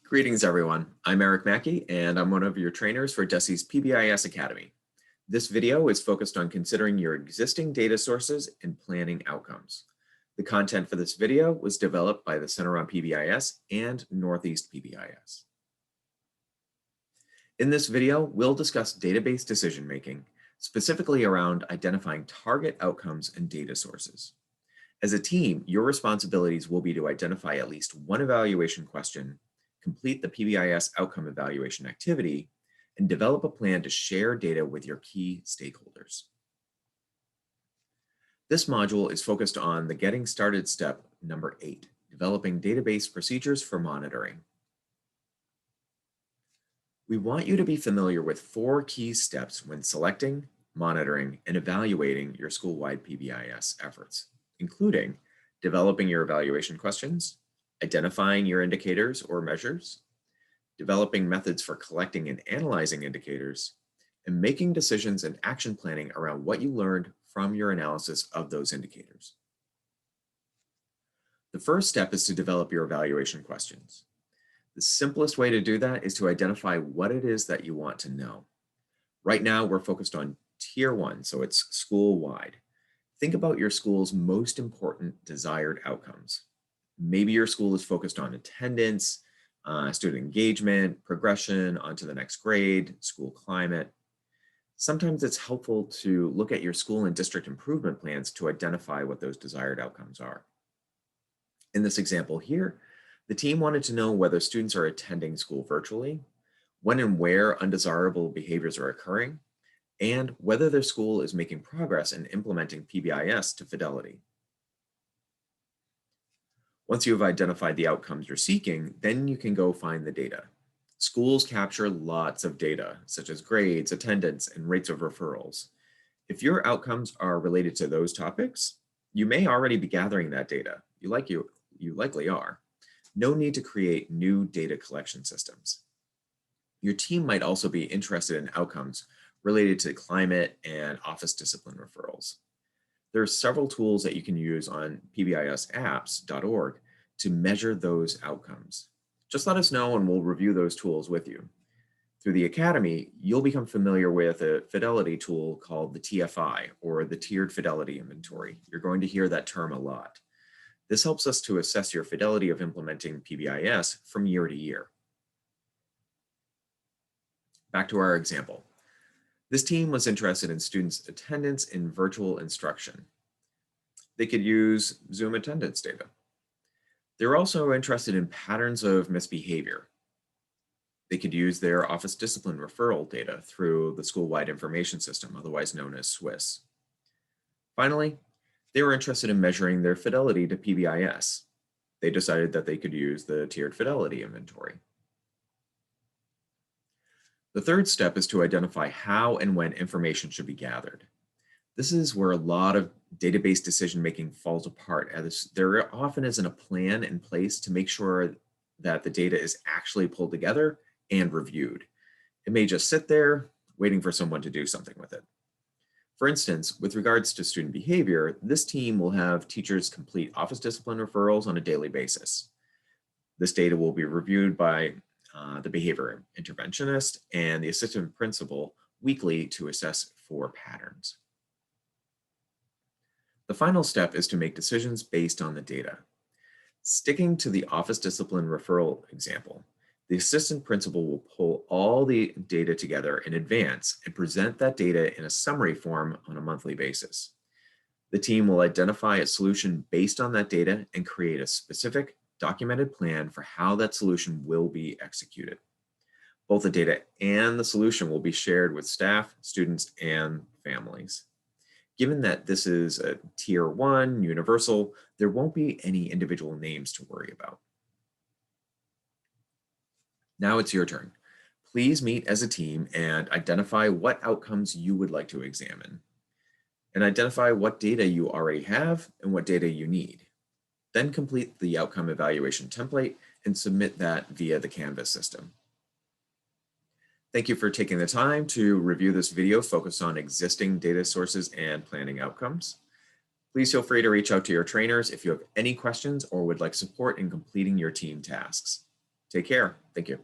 Greetings, everyone. I'm Eric Mackey, and I'm one of your trainers for DESE's PBIS Academy. This video is focused on considering your existing data sources and planning outcomes. The content for this video was developed by the Center on PBIS and Northeast PBIS. In this video, we'll discuss database decision-making, specifically around identifying target outcomes and data sources. As a team, your responsibilities will be to identify at least one evaluation question, complete the PBIS outcome evaluation activity, and develop a plan to share data with your key stakeholders. This module is focused on the Getting Started step number 8, developing database procedures for monitoring. We want you to be familiar with 4 key steps when selecting, monitoring, and evaluating your school-wide PBIS efforts, including developing your evaluation questions, identifying your indicators or measures, developing methods for collecting and analyzing indicators, and making decisions and action planning around what you learned from your analysis of those indicators. The first step is to develop your evaluation questions. The simplest way to do that is to identify what it is that you want to know. Right now, we're focused on Tier 1, so it's school-wide. Think about your school's most important desired outcomes. Maybe your school is focused on attendance, student engagement, progression onto the next grade, school climate. Sometimes it's helpful to look at your school and district improvement plans to identify what those desired outcomes are. In this example here, the team wanted to know whether students are attending school virtually, when and where undesirable behaviors are occurring, and whether their school is making progress in implementing PBIS to fidelity. Once you have identified the outcomes you're seeking, then you can go find the data. Schools capture lots of data, such as grades, attendance, and rates of referrals. If your outcomes are related to those topics, you may already be gathering that data. You likely are. No need to create new data collection systems. Your team might also be interested in outcomes related to climate and office discipline referrals. There are several tools that you can use on pbisapps.org to measure those outcomes. Just let us know and we'll review those tools with you. Through the Academy, you'll become familiar with a fidelity tool called the TFI, or the Tiered Fidelity Inventory. You're going to hear that term a lot. This helps us to assess your fidelity of implementing PBIS from year to year. Back to our example. This team was interested in students' attendance in virtual instruction. They could use Zoom attendance data. They're also interested in patterns of misbehavior. They could use their office discipline referral data through the school-wide information system, otherwise known as SWIS. Finally, they were interested in measuring their fidelity to PBIS. They decided that they could use the Tiered Fidelity Inventory. The third step is to identify how and when information should be gathered. This is where a lot of database decision-making falls apart, as there often isn't a plan in place to make sure that the data is actually pulled together and reviewed. It may just sit there waiting for someone to do something with it. For instance, with regards to student behavior, this team will have teachers complete office discipline referrals on a daily basis. This data will be reviewed by the behavior interventionist and the assistant principal weekly to assess for patterns. The final step is to make decisions based on the data. Sticking to the office discipline referral example, the assistant principal will pull all the data together in advance and present that data in a summary form on a monthly basis. The team will identify a solution based on that data and create a specific documented plan for how that solution will be executed. Both the data and the solution will be shared with staff, students, and families. Given that this is a Tier 1 universal, there won't be any individual names to worry about. Now it's your turn. Please meet as a team and identify what outcomes you would like to examine. And identify what data you already have and what data you need. Then complete the outcome evaluation template and submit that via the Canvas system. Thank you for taking the time to review this video focused on existing data sources and planning outcomes. Please feel free to reach out to your trainers if you have any questions or would like support in completing your team tasks. Take care. Thank you.